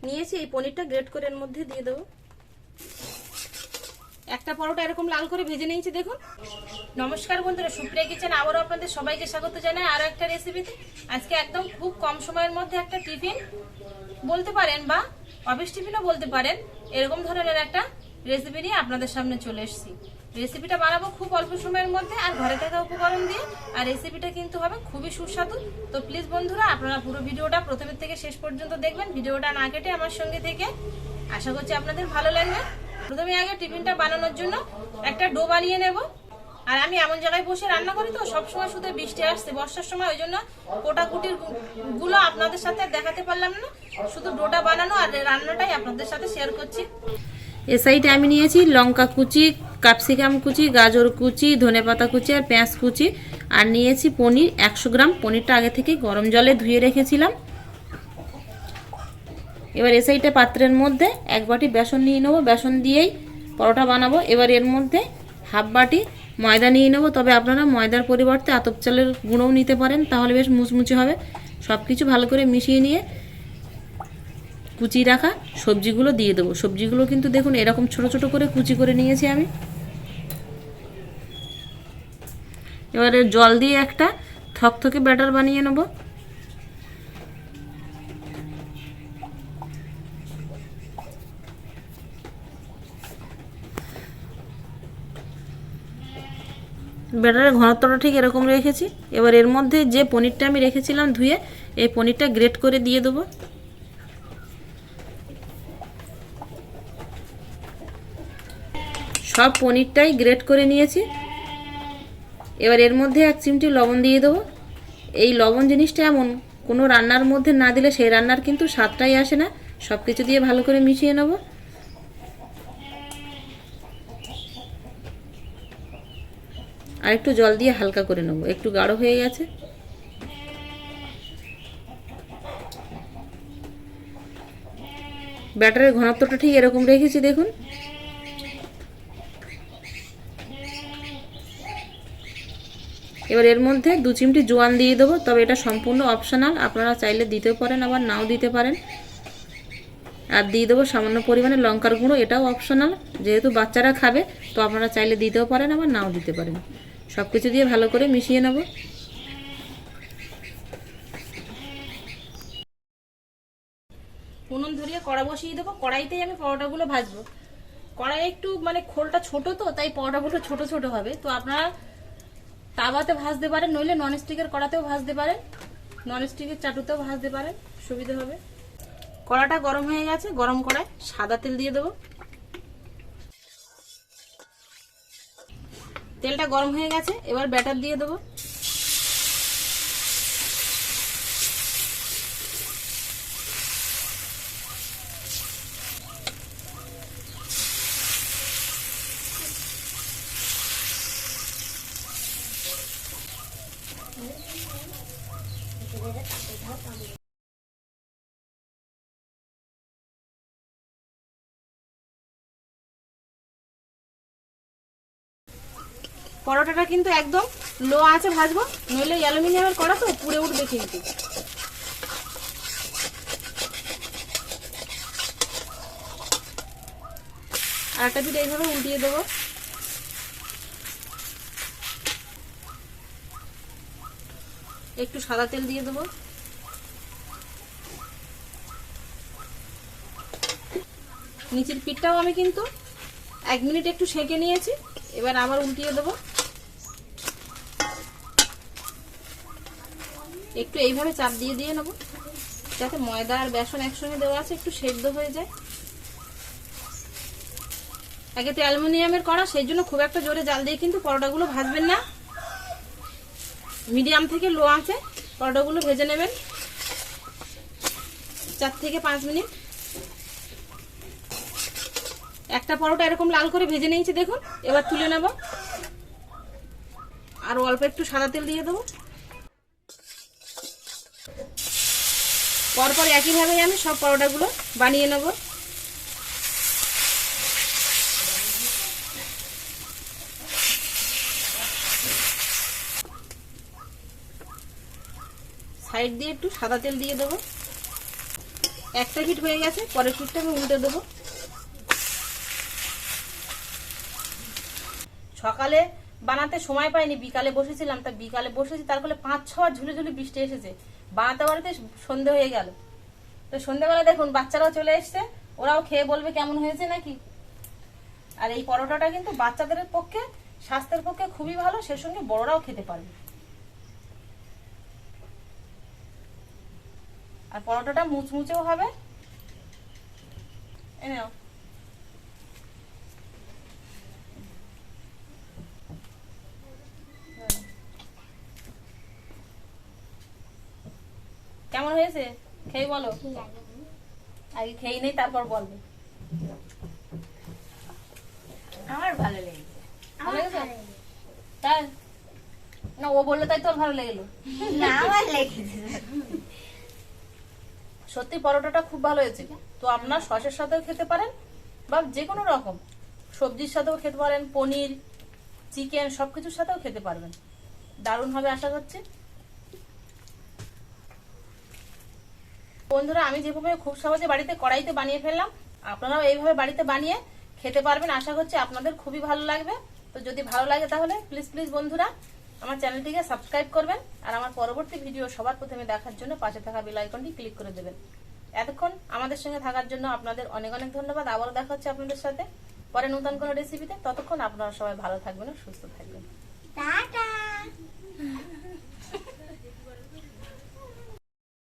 নিয়েছি। এই পনিরটা গ্রেট করে এর মধ্যে দিয়ে দেবো। একটা পরোটা এরকম লাল করে ভেজে নিয়েছি দেখুন। নমস্কার বন্ধুরা, সুপ্রিয়া কিচেন আবারও আপনাদের সবাইকে স্বাগত জানাই আরও একটা রেসিপিতে। আজকে একদম খুব কম সময়ের মধ্যে একটা টিফিন বলতে পারেন বা অফিস টিফিনও বলতে পারেন, এরকম ধরনের একটা রেসিপি নিয়ে আপনাদের সামনে চলে এসেছি। রেসিপিটা বানাবো খুব অল্প সময়ের মধ্যে আর ঘরে থাকা উপকরণ দিয়ে, আর রেসিপিটা কিন্তু হবে খুবই সুস্বাদু। তো প্লিজ বন্ধুরা, আপনারা পুরো ভিডিওটা প্রথমের থেকে শেষ পর্যন্ত দেখবেন, ভিডিওটা না কেটে আমার সঙ্গে থেকে। আশা করছি আপনাদের ভালো লাগবে। প্রথমে আগে টিফিনটা বানানোর জন্য একটা ডো বানিয়ে নেব। আর আমি এমন জায়গায় বসে রান্না করি তো সবসময় শুধু বৃষ্টি আসছে বর্ষার সময়, ওই জন্য কোটাকুটির গুলো আপনাদের সাথে দেখাতে পারলাম না, শুধু ডোটা বানানো আর রান্নাটাই আপনাদের সাথে শেয়ার করছি। এ সাইডে আমি নিয়েছি লঙ্কা কুচি, ক্যাপসিকাম কুচি, গাজর কুচি, ধনেপাতা কুচি আর পেঁয়াজ কুচি, আর নিয়েছি পনির 100 গ্রাম। পনিরটা আগে থেকে গরম জলে ধুয়ে রেখেছিলাম। এবার এ সাইডে পাত্রের মধ্যে 1 বাটি বেসন নিয়ে নেবো, বেসন দিয়েই পরোটা বানাবো। এবার এর মধ্যে হাফ বাটি ময়দা নিয়ে নেবো, তবে আপনারা ময়দার পরিবর্তে আতপ চালের গুঁড়োও নিতে পারেন, তাহলে বেশ মুচমুচে হবে। সব কিছু ভালো করে মিশিয়ে নিয়ে কুচি রাখা সবজিগুলো দিয়ে দেবো। সবজিগুলো কিন্তু দেখুন এরকম ছোট ছোট করে কুচি করে নিয়েছি আমি। এবারে জল দিয়ে একটা থকথকে ব্যাটার বানিয়ে নেব। ব্যাটারের ঘনত্বটা ঠিক এরকম রেখেছি। এবার এর মধ্যে যে পনিরটা আমি রেখেছিলাম ধুয়ে, এই পনিরটা গ্রেট করে দিয়ে দেবো। সব পনিরটাই গ্রেট করে নিয়েছি। এবার এর মধ্যে 1 চিমটি লবণ দিয়ে দেবো। এই লবণ জিনিসটা এমন, কোনো রান্নার মধ্যে না দিলে সেই রান্নার কিন্তু স্বাদটাই আসে না। সব কিছু দিয়ে ভালো করে মিশিয়ে নেব। আর একটু জল দিয়ে হালকা করে নেব, একটু গাঢ় হয়ে গেছে। ব্যাটারের ঘনত্বটা ঠিক এরকম রেখেছি দেখুন। এবার এর মধ্যে 2 চিমটি জোয়ান দিয়ে দেবো, তবে এটা সম্পূর্ণ অপশনাল, আপনারা চাইলে দিতেও পারেন আবার নাও দিতে পারেন। আর দিয়ে দেবো সামান্য পরিমাণে লঙ্কার গুঁড়ো, এটাও অপশনাল, যেহেতু বাচ্চারা খাবে তো আপনারা চাইলে দিতেও পারেন আবার নাও দিতে পারেন। সব কিছু দিয়ে ভালো করে মিশিয়ে নেব। উনুন ধরিয়ে কড়া বসিয়ে দেবো, কড়াইতেই আমি পরোটাগুলো ভাজবো। কড়াই একটু খোলটা ছোট তো, তাই পরোটাগুলো ছোট ছোট হবে। তো আপনারা তাওয়াতে ভাজতে পারেন, নইলে ননস্টিকের কড়াতেও ভাজতে পারেন, ননস্টিকের চাটুতেও ভাজতে পারেন, সুবিধা হবে। কড়াটা গরম হয়ে গেছে, গরম কড়ায় সাদা তেল দিয়ে দেবো। তেলটা গরম হয়ে গেছে, এবার ব্যাটার দিয়ে দেবো। পরোটাটা কিন্তু একদম লো আঁচে ভাজবো, নইলে অ্যালুমিনিয়ামের কড়া তো পুড়ে উঠবে কিন্তু। আর একটা পিঠ এইভাবে উল্টিয়ে দেবো। একটু সাদা তেল দিয়ে দেবো। নিচের পিঠটাও আমি কিন্তু 1 মিনিট একটু সেঁকে নিয়েছি। এবার আবার উল্টিয়ে দেবো। একটু এইভাবে চাপ দিয়ে দিয়ে নেবো, যাতে ময়দা আর বেসন একসঙ্গে দেওয়া আছে একটু সেদ্ধ হয়ে যায়। আগে তো অ্যালুমিনিয়ামের কড়া, সেই জন্য খুব একটা জোরে জাল দিয়ে কিন্তু পরোটাগুলো ভাজবেন না। মিডিয়াম থেকে লো আঁচে পরোটাগুলো ভেজে নেবেন 4 থেকে 5 মিনিট। একটা পরোটা এরকম লাল করে ভেজে নিয়েছি দেখুন। এবার তুলে নেব। আর অল্প একটু সাদা তেল দিয়ে দেবো। পরপর একইভাবে আমি সব পরোটাগুলো বানিয়ে নেব। সাইড দিয়ে একটু সাদা তেল দিয়ে দেবো। একটা পিঠ হয়ে গেছে, পরের পিঠটা আমি উল্টে দেবো। সকালে বানাতে সময় পাইনি, বিকালে বসেছিলাম, তা বিকালে বসেছি, তার ফলে 5-6 ঝুলে ঝুলে বৃষ্টি এসেছে, বানাতে বানাতে সন্ধে হয়ে গেল। তো সন্ধ্যেবেলা দেখুন বাচ্চারাও চলে এসছে, ওরাও খেয়ে বলবে কেমন হয়েছে নাকি। আর এই পরোটাটা কিন্তু বাচ্চাদের পক্ষে, স্বাস্থ্যের পক্ষে খুবই ভালো, সে সঙ্গে বড়রাও খেতে পারবে। আর পরোটাটা মুচমুচেও হবে। এই নাও। কেমন হয়েছে খেয়ে বলো। আগে খেয়ে নেই তারপর বলবে। আমার ভালো লেগেছে। ভালো লেগেছে? তাই না, ও বললো তাই তোর ভালো লেগেলো? না, আমার লেগেছে। সত্যি পরোটাটা খুব ভালো হয়েছে। তো আপনার সসের সাথেও খেতে পারেন বা যে কোনো রকম সবজির সাথেও খেতে পারেন, পনির, চিকেন সবকিছুর সাথেও খেতে পারবেন। দারুণ হবে আশা করছি। বন্ধুরা, আমি যেভাবে খুব সহজে বাড়িতে কড়াইতে বানিয়ে ফেললাম, আপনারাও এইভাবে বাড়িতে বানিয়ে খেতে পারবেন। আশা করছি আপনাদের খুবই ভালো লাগবে। তো যদি ভালো লাগে তাহলে প্লিজ প্লিজ বন্ধুরা আমার চ্যানেলটিকে সাবস্ক্রাইব করবেন, আর আমার পরবর্তী ভিডিও সবার প্রথমে দেখার জন্য পাশে থাকা বেল আইকনটি ক্লিক করে দেবেন। এতক্ষণ আমাদের সঙ্গে থাকার জন্য আপনাদের অনেক অনেক ধন্যবাদ। আবারও দেখা হচ্ছে আপনাদের সাথে পরে নতুন কোনো রেসিপিতে। ততক্ষণ আপনারা সবাই ভালো থাকবেন ও সুস্থ থাকবেন। টাটা।